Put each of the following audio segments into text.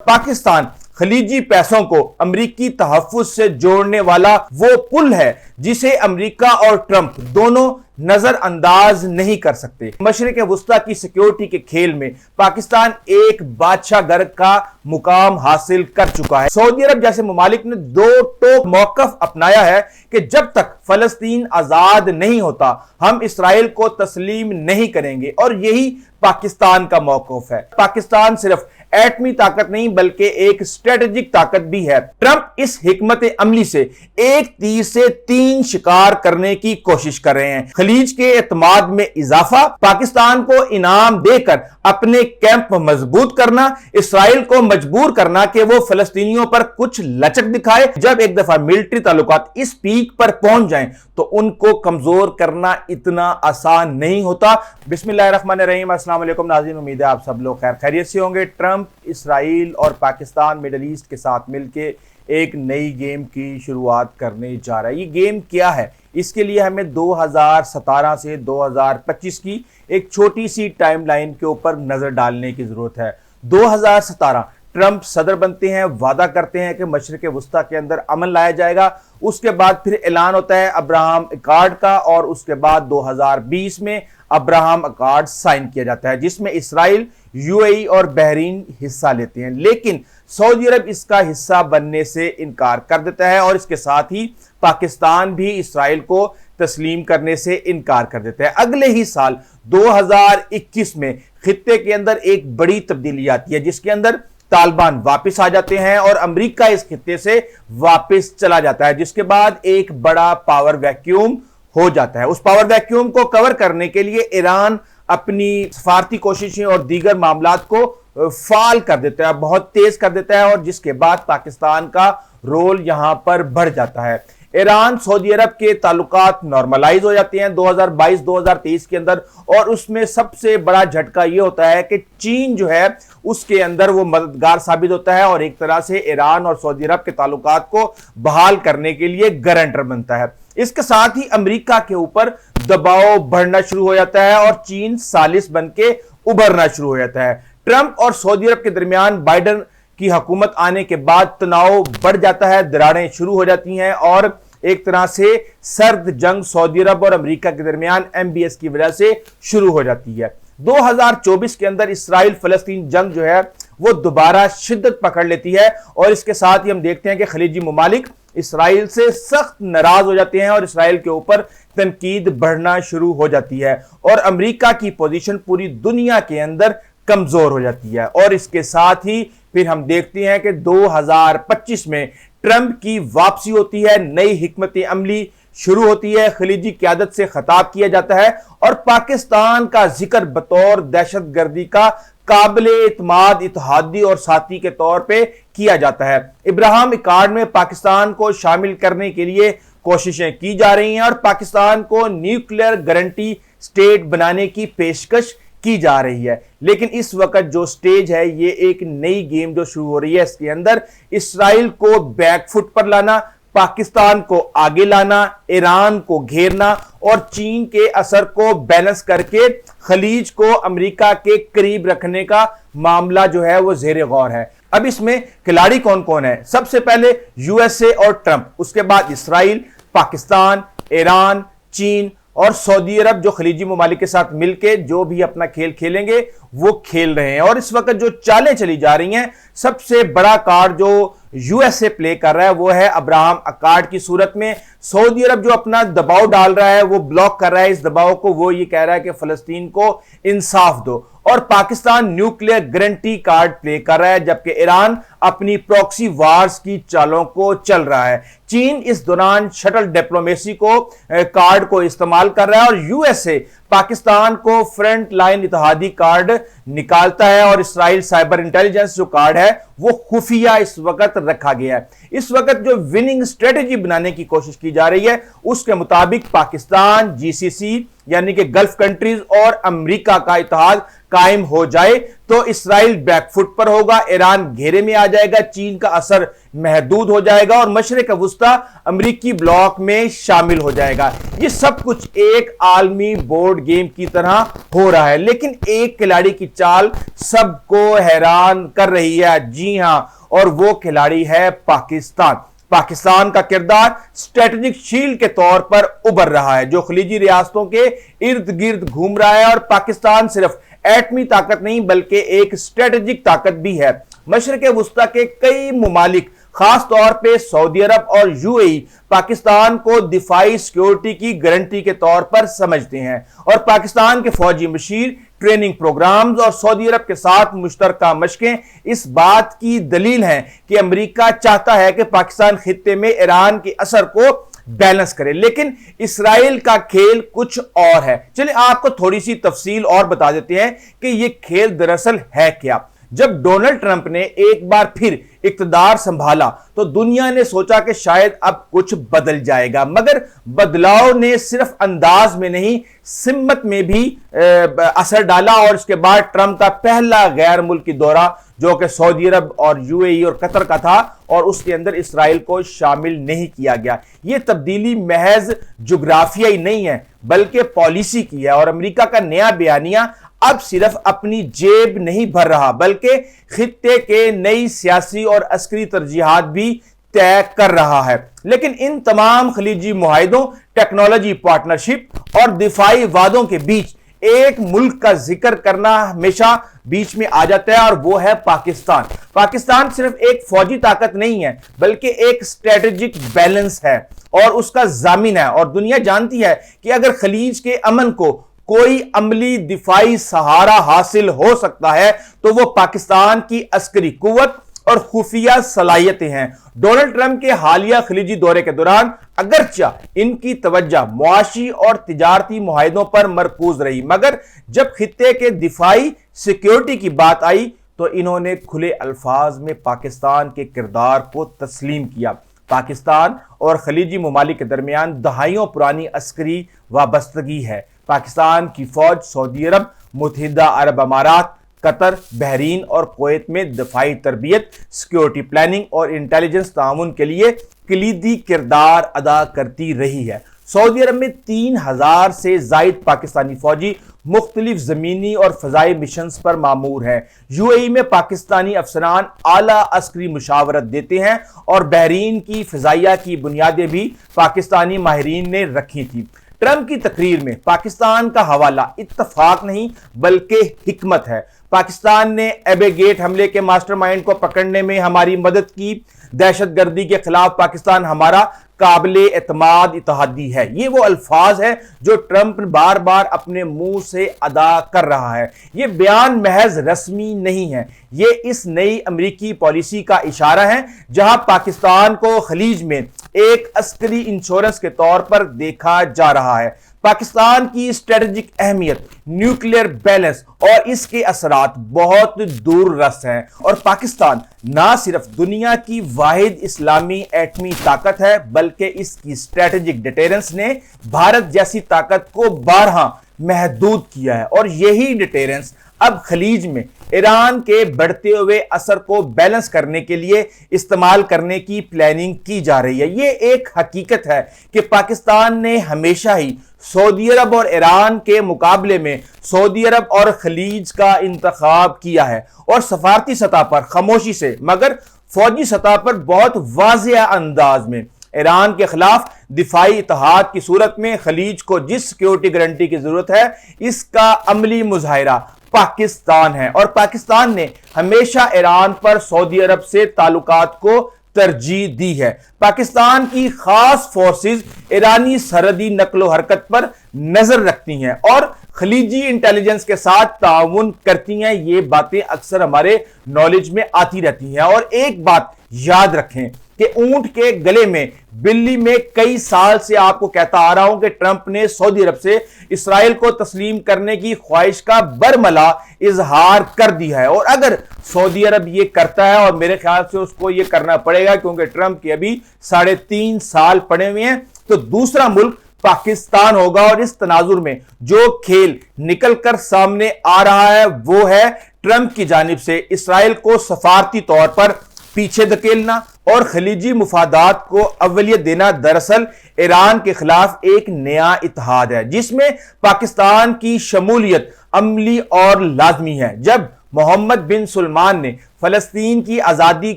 पाकिस्तान खलीजी पैसों को अमरीकी तहफ्फुज से जोड़ने वाला वो पुल है जिसे अमरीका और ट्रंप दोनों नजरअंदाज नहीं कर सकते। मशरिक वस्ता की सिक्योरिटी के खेल में पाकिस्तान एक बादशाह गर का मुकाम हासिल कर चुका है। सऊदी अरब जैसे ममालिक ने दो टोक मौकफ अपनाया है कि जब तक फलस्तीन आजाद नहीं होता हम इसराइल को तस्लीम नहीं करेंगे, और यही पाकिस्तान का मौकफ है। पाकिस्तान सिर्फ एटमी ताकत नहीं बल्कि एक स्ट्रेटेजिक ताकत भी है। ट्रंप इस हिकमत अमली से एक तीर से तीन शिकार करने की कोशिश कर रहे हैं। खलीज के एतमाद में इजाफा, पाकिस्तान को इनाम देकर अपने कैंप मजबूत करना, इसराइल को मजबूर करना कि वो फलस्तीनियों पर कुछ लचक दिखाए। जब एक दफा मिलिट्री ताल्लुकात इस पीक पर पहुंच जाएं तो उनको कमजोर करना इतना आसान नहीं होता। बिस्मिल्लाहिर्रहमानिर्रहीम, अस्सलाम वालेकुम नाज़रीन, उम्मीद है आप सब लोग खैरियत से होंगे। ट्रंप इसराइल और पाकिस्तान मिडल ईस्ट के साथ मिलकर एक नई गेम की शुरुआत करने जा रहा है। ये गेम क्या है, इसके लिए हमें 2017 से 2025 की एक छोटी सी टाइमलाइन के ऊपर नजर डालने की जरूरत है। 2017 ट्रंप सदर बनते हैं, वादा करते हैं कि मशरिक वस्ता के अंदर अमन लाया जाएगा। उसके बाद फिर ऐलान होता है अब्राहम अकॉर्ड का, और उसके बाद 2020 में अब्राहम अकॉर्ड साइन किया जाता है जिसमें इसराइल, यूएई और बहरीन हिस्सा लेते हैं। लेकिन सऊदी अरब इसका हिस्सा बनने से इनकार कर देता है, और इसके साथ ही पाकिस्तान भी इसराइल को तस्लीम करने से इनकार कर देता है। अगले ही साल 2021 में खित्ते के अंदर एक बड़ी तब्दीली आती है जिसके अंदर तालिबान वापस आ जाते हैं और अमेरिका इस खित्ते से वापस चला जाता है, जिसके बाद एक बड़ा पावर वैक्यूम हो जाता है। उस पावर वैक्यूम को कवर करने के लिए ईरान अपनी सफारती कोशिशें और दीगर मामलात को फाल कर देता है, बहुत तेज कर देता है, और जिसके बाद पाकिस्तान का रोल यहां पर बढ़ जाता है। ईरान सऊदी अरब के ताल्लुकात नॉर्मलाइज हो जाते हैं 2022-2023 के अंदर, और उसमें सबसे बड़ा झटका यह होता है कि चीन जो है उसके अंदर वो मददगार साबित होता है और एक तरह से ईरान और सऊदी अरब के ताल्लुकात को बहाल करने के लिए गारंटर बनता है। इसके साथ ही अमेरिका के ऊपर दबाव बढ़ना शुरू हो जाता है और चीन सालिस बन के उभरना शुरू हो जाता है। ट्रंप और सऊदी अरब के दरमियान बाइडन की हुकूमत आने के बाद तनाव बढ़ जाता है, दरारें शुरू हो जाती हैं, और एक तरह से सर्द जंग सऊदी अरब और अमेरिका के दरमियान MBS की वजह से शुरू हो जाती है। 2024 के अंदर इसराइल फलस्तीन जंग जो है वो दोबारा शिद्दत पकड़ लेती है, और इसके साथ ही हम देखते हैं कि खलीजी ममालिक इसराइल से सख्त नाराज हो जाते हैं और इसराइल के ऊपर तनकीद बढ़ना शुरू हो जाती है, और अमेरिका की पोजीशन पूरी दुनिया के अंदर कमजोर हो जाती है। और इसके साथ ही फिर हम देखते हैं कि 2025 में ट्रंप की वापसी होती है, नई हिकमत अमली शुरू होती है, खलीजी क़यादत से खिताब किया जाता है और पाकिस्तान का जिक्र बतौर दहशतगर्दी का काबिले इत्माद इत्तेहादी और साथी के तौर पे किया जाता है। अब्राहम अकॉर्ड में पाकिस्तान को शामिल करने के लिए कोशिशें की जा रही हैं और पाकिस्तान को न्यूक्लियर गारंटी स्टेट बनाने की पेशकश की जा रही है। लेकिन इस वक्त जो स्टेज है ये एक नई गेम जो शुरू हो रही है, इसके अंदर इसराइल को बैकफुट पर लाना, पाकिस्तान को आगे लाना, ईरान को घेरना और चीन के असर को बैलेंस करके खलीज को अमेरिका के करीब रखने का मामला जो है वो ज़ेरे गौर है। अब इसमें खिलाड़ी कौन कौन है? सबसे पहले USA और ट्रंप, उसके बाद इसराइल, पाकिस्तान, ईरान, चीन और सऊदी अरब जो खलीजी ममालिक के साथ मिलके जो भी अपना खेल खेलेंगे वो खेल रहे हैं। और इस वक्त जो चालें चली जा रही हैं, सबसे बड़ा कार्ड जो USA प्ले कर रहा है वो है अब्राहम अकॉर्ड की सूरत में। सऊदी अरब जो अपना दबाव डाल रहा है वो ब्लॉक कर रहा है इस दबाव को, वो ये कह रहा है कि फलस्तीन को इंसाफ दो, और Pakistan nuclear guarantee card play कर रहा है, जबकि ईरान अपनी प्रॉक्सी वार्स की चालों को चल रहा है। चीन इस दौरान शटल डिप्लोमेसी को कार्ड को इस्तेमाल कर रहा है, और USA पाकिस्तान को फ्रंट लाइन इत्तेहादी कार्ड निकालता है, और इसराइल साइबर इंटेलिजेंस जो कार्ड है वो खुफिया इस वक्त रखा गया है। इस वक्त जो विनिंग स्ट्रेटेजी बनाने की कोशिश की जा रही है उसके मुताबिक पाकिस्तान GCC यानी कि गल्फ कंट्रीज और अमेरिका का इत्तेहाद कायम हो जाए तो इसराइल बैकफुट पर होगा, ईरान घेरे में आ जाएगा, चीन का असर महदूद हो जाएगा और मशरिक वस्ता अमरीकी ब्लॉक में शामिल हो जाएगा। ये सब कुछ एक आलमी बोर्ड बोर्ड गेम की तरह हो रहा है। लेकिन एक खिलाड़ी की चाल सबको हैरान कर रही है, जी हां, और वो खिलाड़ी है पाकिस्तान। पाकिस्तान का किरदार स्ट्रेटेजिक शील्ड के तौर पर उभर रहा है, जो खलीजी रियासतों के इर्द गिर्द घूम रहा है। और पाकिस्तान सिर्फ एटमी ताकत नहीं बल्कि एक स्ट्रेटेजिक ताकत भी है। मशरिक़ वुस्ता के कई मुमालिक, खास तौर पे सऊदी अरब और यूएई, पाकिस्तान को दिफाई सिक्योरिटी की गारंटी के तौर पर समझते हैं और पाकिस्तान के फौजी मशीर, ट्रेनिंग प्रोग्राम्स और सऊदी अरब के साथ मुश्तरका मशकें इस बात की दलील हैं कि अमेरिका चाहता है कि पाकिस्तान खित्ते में ईरान के असर को बैलेंस करे। लेकिन इसराइल का खेल कुछ और है। चलिए आपको थोड़ी सी तफसील और बता देते हैं कि यह खेल दरअसल है क्या। जब डोनाल्ड ट्रंप ने एक बार फिर इक्तदार संभाला तो दुनिया ने सोचा कि शायद अब कुछ बदल जाएगा, मगर बदलाव ने सिर्फ अंदाज में नहीं, सिमत में भी असर डाला। और इसके बाद ट्रंप का पहला गैर मुल्की दौरा, जो कि सऊदी अरब और यूएई और कतर का था, और उसके अंदर इसराइल को शामिल नहीं किया गया। यह तब्दीली महज जुग्राफियाई नहीं है बल्कि पॉलिसी की है। और अमेरिका का नया बयानिया अब सिर्फ अपनी जेब नहीं भर रहा बल्कि खित्ते के नई सियासी और अस्करी तरजीहात भी तय कर रहा है। लेकिन इन तमाम खलीजी मुआहिदों, टेक्नोलॉजी पार्टनरशिप और दिफाई वादों के बीच एक मुल्क का जिक्र करना हमेशा बीच में आ जाता है, और वो है पाकिस्तान। पाकिस्तान सिर्फ एक फौजी ताकत नहीं है बल्कि एक स्ट्रेटेजिक बैलेंस है और उसका जामिन है। और दुनिया जानती है कि अगर खलीज के अमन को कोई अमली दिफाई सहारा हासिल हो सकता है तो वो पाकिस्तान की अस्करी कुव्वत और खुफिया सलाहियतें हैं। डोनाल्ड ट्रंप के हालिया खलीजी दौरे के दौरान अगरचा इनकी तवज्जो मुआशी और तिजारती मुआहिदों पर मरकूज रही, मगर जब खित्ते के दिफाई सिक्योरिटी की बात आई तो इन्होंने खुले अल्फाज में पाकिस्तान के किरदार को तस्लीम किया। पाकिस्तान और खलीजी ममालिक के दरमियान दहाइयों पुरानी अस्करी वाबस्तगी है। पाकिस्तान की फौज सऊदी अरब, मुत्तहिदा अरब अमारात, कतर, बहरीन और कुवैत में दफाई तरबियत, सिक्योरिटी प्लानिंग और इंटेलिजेंस ताउन के लिए कलीदी किरदार अदा करती रही है। सऊदी अरब में 3000 से जायद पाकिस्तानी फौजी मुख्तलिफ जमीनी और फजाई मिशन पर मामूर हैं। यूएई में पाकिस्तानी अफसरान आला अस्करी मुशावरत देते हैं और बहरीन की फिजाइया की बुनियादें भी पाकिस्तानी माहिरीन ने रखी थी। ट्रंप की तकरीर में पाकिस्तान का हवाला इत्तफाक नहीं बल्कि हिकमत है। पाकिस्तान ने एबे गेट हमले के मास्टरमाइंड को पकड़ने में हमारी मदद की। दहशतगर्दी के खिलाफ पाकिस्तान हमारा काबिले एतमाद इत्तेहादी है। ये वो अल्फाज है जो ट्रंप बार बार अपने मुंह से अदा कर रहा है। ये बयान महज रस्मी नहीं है, ये इस नई अमेरिकी पॉलिसी का इशारा है जहां पाकिस्तान को खलीज में एक अस्करी इंश्योरेंस के तौर पर देखा जा रहा है। पाकिस्तान की स्ट्रेटेजिक अहमियत, न्यूक्लियर बैलेंस और इसके असरात बहुत दूर रस हैं। और पाकिस्तान ना सिर्फ दुनिया की वाहिद इस्लामी एटमी ताकत है बल्कि इसकी स्ट्रेटेजिक डिटेरेंस ने भारत जैसी ताकत को बारहा महदूद किया है। और यही डिटेरेंस अब खलीज में ईरान के बढ़ते हुए असर को बैलेंस करने के लिए इस्तेमाल करने की प्लानिंग की जा रही है। ये एक हकीकत है कि पाकिस्तान ने हमेशा ही सऊदी अरब और ईरान के मुकाबले में सऊदी अरब और खलीज का इंतखाब किया है, और सफारती सतह पर खामोशी से मगर फौजी सतह पर बहुत वाज़ेह अंदाज में। ईरान के खिलाफ दिफाई इत्तेहाद की सूरत में खलीज को जिस सिक्योरिटी गारंटी की जरूरत है, इसका अमली मुजाहिरा पाकिस्तान है। और पाकिस्तान ने हमेशा ईरान पर सऊदी अरब से ताल्लुकात को तरजीह दी है। पाकिस्तान की खास फोर्सेस ईरानी सरहदी नकलो हरकत पर नजर रखती हैं और खलीजी इंटेलिजेंस के साथ ताउन करती हैं। ये बातें अक्सर हमारे नॉलेज में आती रहती हैं। और एक बात याद रखें कि ऊंट के गले में बिल्ली में कई साल से आपको कहता आ रहा हूं कि ट्रंप ने सऊदी अरब से इसराइल को तस्लीम करने की ख्वाहिश का बरमला इजहार कर दिया है। और अगर सऊदी अरब ये करता है, और मेरे ख्याल से उसको ये करना पड़ेगा क्योंकि ट्रंप के अभी 3.5 साल पड़े हुए हैं, तो दूसरा मुल्क पाकिस्तान होगा। और इस तनाजुर में जो खेल निकल कर सामने आ रहा है वो है ट्रंप की जानिब से इसराइल को सफारती तौर पर पीछे धकेलना اور خلیجی مفادات کو اولیت دینا دراصل ایران کے خلاف ایک نیا اتحاد ہے جس میں پاکستان کی شمولیت عملی اور لازمی ہے۔ جب محمد بن سلمان نے فلسطین کی آزادی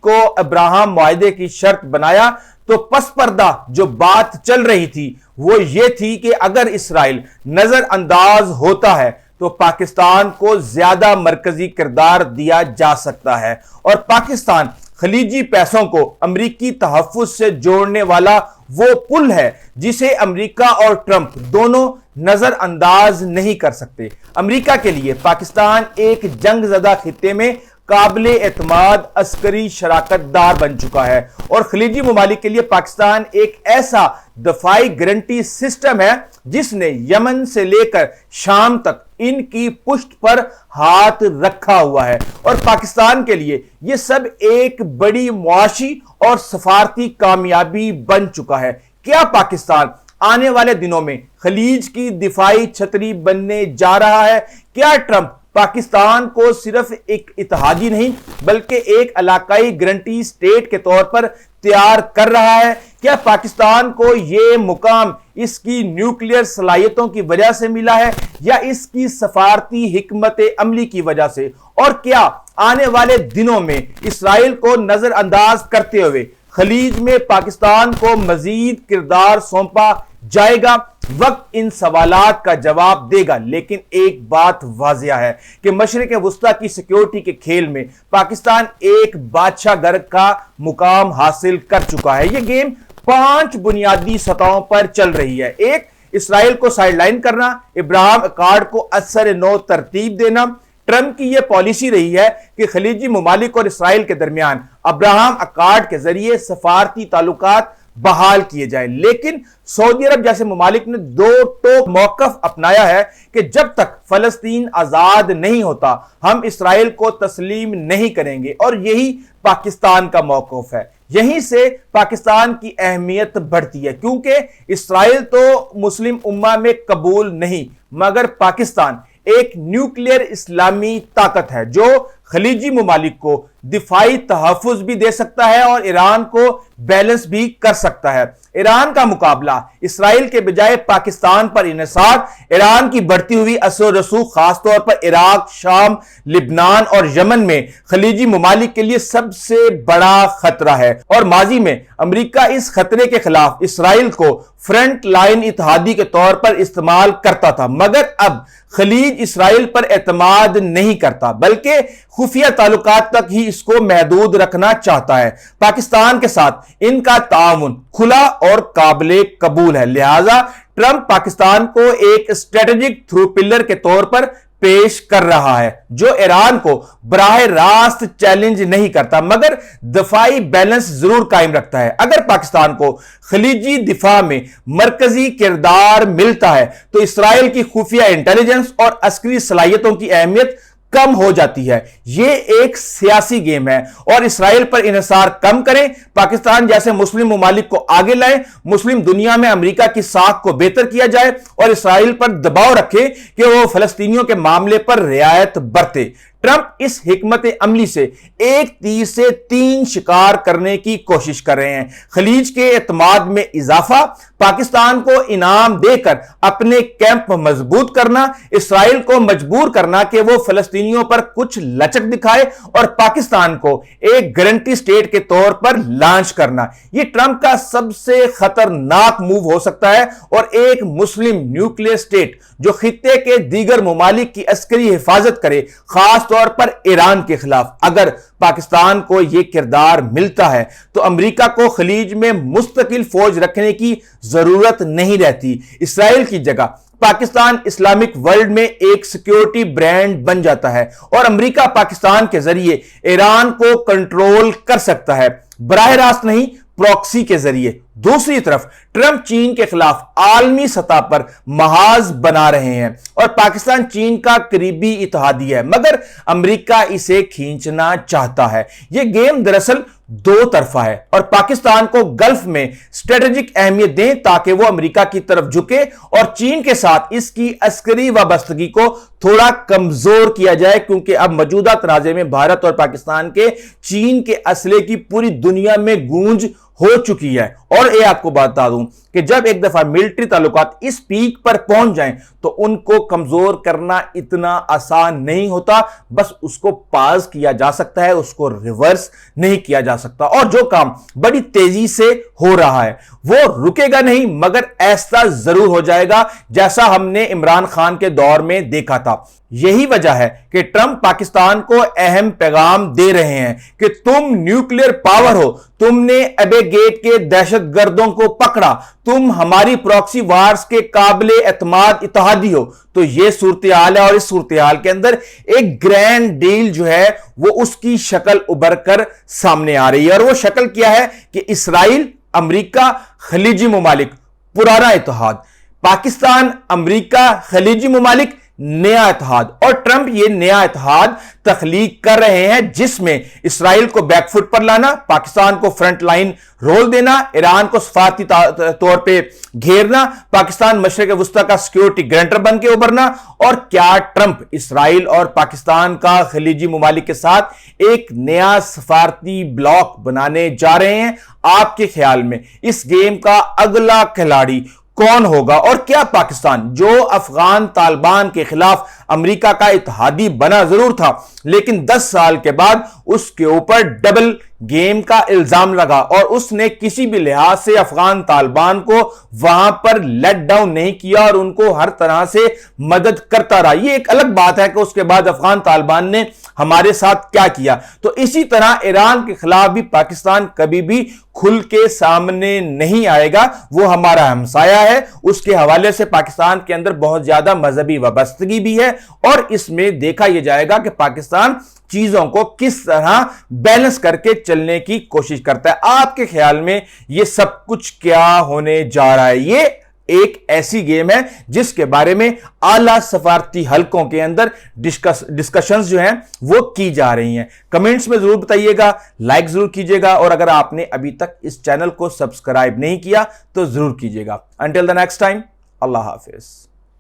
کو ابراہم معاہدے کی شرط بنایا تو پس پردہ جو بات چل رہی تھی وہ یہ تھی کہ اگر اسرائیل نظر انداز ہوتا ہے تو پاکستان کو زیادہ مرکزی کردار دیا جا سکتا ہے اور پاکستان خلیجی پیسوں کو امریکی تحفظ سے جوڑنے والا وہ پل ہے جسے امریکہ اور ٹرمپ دونوں نظر انداز نہیں کر سکتے۔ امریکہ کے لیے پاکستان ایک جنگ زدہ خطے میں قابل اعتماد عسکری شراکت دار بن چکا ہے اور خلیجی ممالک کے لیے پاکستان ایک ایسا دفاعی گارنٹی سسٹم ہے جس نے یمن سے لے کر شام تک ان کی پشت پر ہاتھ رکھا ہوا ہے اور پاکستان کے لیے یہ سب ایک بڑی معاشی اور سفارتی کامیابی بن چکا ہے۔ کیا پاکستان آنے والے دنوں میں خلیج کی دفاعی چھتری بننے جا رہا ہے؟ کیا ٹرمپ پاکستان کو صرف ایک اتحادی نہیں بلکہ ایک علاقائی گارنٹی سٹیٹ کے طور پر تیار کر رہا ہے؟ کیا پاکستان کو یہ مقام اس کی نیوکلیئر صلاحیتوں کی وجہ سے ملا ہے یا اس کی سفارتی حکمت عملی کی وجہ سے؟ اور کیا آنے والے دنوں میں اسرائیل کو نظر انداز کرتے ہوئے خلیج میں پاکستان کو مزید کردار سونپا جائے گا؟ وقت ان سوالات کا جواب دے گا، لیکن ایک بات واضح ہے کہ مشرق وسطیٰ کی سیکیورٹی کے کھیل میں پاکستان ایک بادشاہ گر کا مقام حاصل کر چکا ہے۔ یہ گیم 5 بنیادی سطحوں پر چل رہی ہے۔ ایک، اسرائیل کو سائیڈ لائن کرنا، ابراہم اکارڈ کو اثر نو ترتیب دینا۔ ٹرمپ کی یہ پالیسی رہی ہے کہ خلیجی ممالک اور اسرائیل کے درمیان ابراہم اکارڈ کے ذریعے سفارتی تعلقات بحال کیے جائیں، لیکن سعودی عرب جیسے ممالک نے دو ٹوک موقف اپنایا ہے کہ جب تک فلسطین آزاد نہیں ہوتا ہم اسرائیل کو تسلیم نہیں کریں گے، اور یہی پاکستان کا موقف ہے۔ یہیں سے پاکستان کی اہمیت بڑھتی ہے کیونکہ اسرائیل تو مسلم امہ میں قبول نہیں، مگر پاکستان ایک نیوکلیئر اسلامی طاقت ہے جو خلیجی ممالک کو دفاعی تحفظ بھی دے سکتا ہے اور ایران کو بیلنس بھی کر سکتا ہے۔ ایران کا مقابلہ اسرائیل کے بجائے پاکستان پر انحصار ایران کی بڑھتی ہوئی اثر و رسوخ خاص طور پر عراق، شام، لبنان اور یمن میں خلیجی ممالک کے لیے سب سے بڑا خطرہ ہے، اور ماضی میں امریکہ اس خطرے کے خلاف اسرائیل کو فرنٹ لائن اتحادی کے طور پر استعمال کرتا تھا، مگر اب خلیج اسرائیل پر اعتماد نہیں کرتا بلکہ خفیہ تعلقات تک ہی اس کو محدود رکھنا چاہتا ہے۔ پاکستان کے ساتھ ان کا تعاون کھلا اور قابل قبول ہے، لہٰذا ٹرمپ پاکستان کو ایک اسٹریٹجک تھرو پلر کے طور پر پیش کر رہا ہے جو ایران کو براہ راست چیلنج نہیں کرتا مگر دفاعی بیلنس ضرور قائم رکھتا ہے۔ اگر پاکستان کو خلیجی دفاع میں مرکزی کردار ملتا ہے تو اسرائیل کی خفیہ انٹیلیجنس اور عسکری صلاحیتوں کی اہمیت کم ہو جاتی ہے۔ یہ ایک سیاسی گیم ہے، اور اسرائیل پر انحصار کم کریں، پاکستان جیسے مسلم ممالک کو آگے لائیں، مسلم دنیا میں امریکہ کی ساکھ کو بہتر کیا جائے اور اسرائیل پر دباؤ رکھے کہ وہ فلسطینیوں کے معاملے پر رعایت برتے۔ ٹرمپ اس حکمت عملی سے ایک تیر سے 3 شکار کرنے کی کوشش کر رہے ہیں۔ خلیج کے اعتماد میں اضافہ، پاکستان کو انعام دے کر اپنے کیمپ مضبوط کرنا، اسرائیل کو مجبور کرنا کہ وہ فلسطینیوں پر کچھ لچک دکھائے، اور پاکستان کو ایک گارنٹی سٹیٹ کے طور پر لانچ کرنا۔ یہ ٹرمپ کا سب سے خطرناک موو ہو سکتا ہے، اور ایک مسلم نیوکلیئر سٹیٹ جو خطے کے دیگر ممالک کی عسکری حفاظت کرے، خاص طور پر ایران کے خلاف۔ اگر پاکستان کو یہ کردار ملتا ہے تو امریکہ کو خلیج میں مستقل فوج رکھنے کی ضرورت نہیں رہتی۔ اسرائیل کی جگہ پاکستان اسلامک ورلڈ میں ایک سیکیورٹی برانڈ بن جاتا ہے، اور امریکہ پاکستان کے ذریعے ایران کو کنٹرول کر سکتا ہے، براہ راست نہیں، پراکسی کے ذریعے۔ दूसरी तरफ ट्रंप चीन के खिलाफ आलमी सतह पर महाज बना रहे हैं और पाकिस्तान चीन का करीबी इत्तेहादी है, मगर अमेरिका इसे खींचना चाहता है। यह गेम दरअसल दो तरफा है और पाकिस्तान को गल्फ में स्ट्रेटेजिक अहमियत दें ताकि वो अमेरिका की तरफ झुके और चीन के साथ इसकी अस्करी वाबस्तगी को थोड़ा कमजोर किया जाए, क्योंकि अब मौजूदा तनाज़े में भारत और पाकिस्तान के चीन के असले की पूरी दुनिया में गूंज हो चुकी है। और ये आपको बता दूं कि जब एक दफा मिलिट्री ताल्लुकात इस पीक पर पहुंच जाएं तो उनको कमजोर करना इतना आसान नहीं होता, बस उसको पास किया जा सकता है, उसको रिवर्स नहीं किया जा सकता। और जो काम बड़ी तेजी से हो रहा है वो रुकेगा नहीं, मगर ऐसा जरूर हो जाएगा जैसा हमने इमरान खान के दौर में देखा था। यही वजह है कि ट्रंप पाकिस्तान को अहम पैगाम दे रहे हैं कि तुम न्यूक्लियर पावर हो, तुमने अबे गेट के दहशतगर्दों को पकड़ा, तुम हमारी प्रॉक्सी वार्स के काबिले एतमाद इत्तेहादी हो। तो यह सूरत हाल है और इस सूरत हाल के अंदर एक ग्रैंड डील जो है वो उसकी शक्ल उभर कर सामने आ रही है। और वो शक्ल क्या है कि इसराइल, अमेरिका, खलीजी मुमालिक, पुराना इत्तेहाद, पाकिस्तान, अमेरिका, खलीजी मुमालिक, नया इत्तेहाद। और ट्रंप ये नया इत्तेहाद तख्लीक कर रहे हैं जिसमें इसराइल को बैकफुट पर लाना, पाकिस्तान को फ्रंट लाइन रोल देना, ईरान को सफारती तौर पे घेरना, पाकिस्तान मशरिक वस्ता का सिक्योरिटी गारंटर बन के उभरना। और क्या ट्रंप इसराइल और पाकिस्तान का खलीजी मुमालिक के साथ एक नया सफारती ब्लॉक बनाने जा रहे हैं? आपके ख्याल में इस गेम का अगला खिलाड़ी कौन होगा? और क्या पाकिस्तान, जो अफगान तालिबान के खिलाफ अमेरिका का इत्तेहादी बना जरूर था, लेकिन 10 साल के बाद उसके ऊपर डबल गेम का इल्जाम लगा और उसने किसी भी लिहाज से अफगान तालिबान को वहां पर लेट डाउन नहीं किया और उनको हर तरह से मदद करता रहा। यह एक अलग बात है कि उसके बाद अफगान तालिबान ने हमारे साथ क्या किया। तो इसी तरह ईरान के खिलाफ भी पाकिस्तान कभी भी खुल के सामने नहीं आएगा। वो हमारा हमसाया है, उसके हवाले से पाकिस्तान के अंदर बहुत ज्यादा मजहबी वाबस्तगी भी है और इसमें देखा यह जाएगा कि पाकिस्तान चीजों को किस तरह बैलेंस करके चलने की कोशिश करता है। आपके ख्याल में यह सब कुछ क्या होने जा रहा है? यह एक ऐसी गेम है जिसके बारे में आला सफारती हलकों के अंदर डिस्कशंस जो हैं वो की जा रही हैं। कमेंट्स में जरूर बताइएगा, लाइक जरूर कीजिएगा और अगर आपने अभी तक इस चैनल को सब्सक्राइब नहीं किया तो जरूर कीजिएगा। Until the next time, Allah Hafiz.